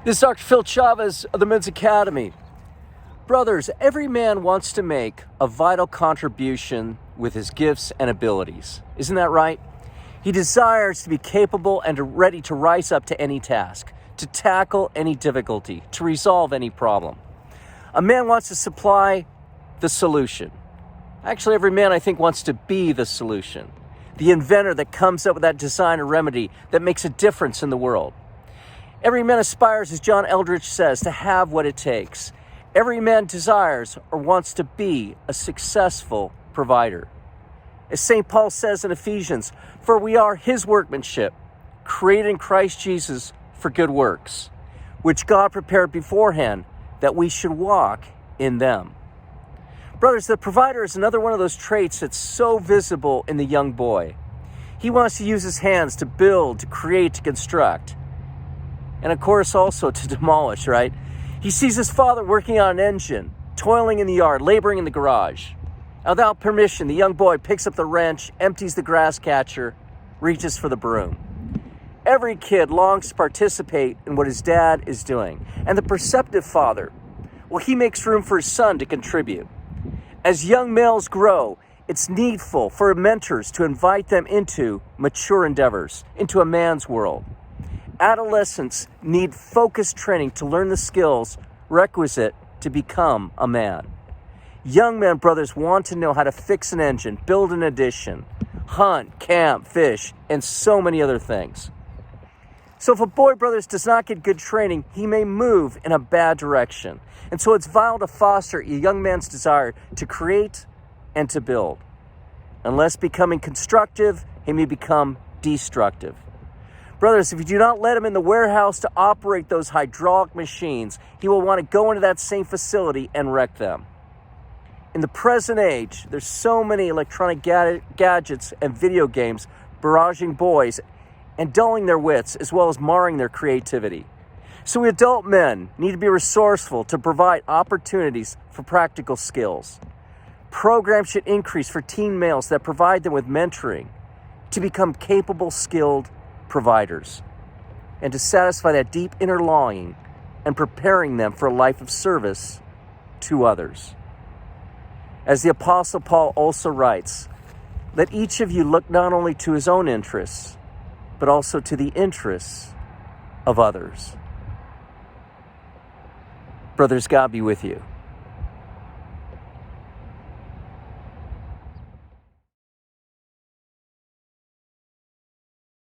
This is Dr. Phil Chavez of the Men's Academy. Brothers, every man wants to make a vital contribution with his gifts and abilities. Isn't that right? He desires to be capable and ready to rise up to any task, to tackle any difficulty, to resolve any problem. A man wants to supply the solution. Actually, every man, I think, wants to be the solution. The inventor that comes up with that design or remedy that makes a difference in the world. Every man aspires, as John Eldredge says, to have what it takes. Every man desires or wants to be a successful provider. As St. Paul says in Ephesians, for we are his workmanship, created in Christ Jesus for good works, which God prepared beforehand that we should walk in them. Brothers, the provider is another one of those traits that's so visible in the young boy. He wants to use his hands to build, to create, to construct, and of course also to demolish, right? He sees his father working on an engine, toiling in the yard, laboring in the garage. Without permission, the young boy picks up the wrench, empties the grass catcher, reaches for the broom. Every kid longs to participate in what his dad is doing. And the perceptive father, well, he makes room for his son to contribute. As young males grow, it's needful for mentors to invite them into mature endeavors, into a man's world. Adolescents need focused training to learn the skills requisite to become a man. Young men, brothers, want to know how to fix an engine, build an addition, hunt, camp, fish, and so many other things. So if a boy, brothers, does not get good training, he may move in a bad direction. And so it's vital to foster a young man's desire to create and to build. Unless becoming constructive, he may become destructive. Brothers, if you do not let him in the warehouse to operate those hydraulic machines, he will want to go into that same facility and wreck them. In the present age, there's so many electronic gadgets and video games barraging boys and dulling their wits as well as marring their creativity. So we adult men need to be resourceful to provide opportunities for practical skills. Programs should increase for teen males that provide them with mentoring to become capable, skilled providers and to satisfy that deep inner longing and preparing them for a life of service to others. As the Apostle Paul also writes, let each of you look not only to his own interests, but also to the interests of others. Brothers, God be with you.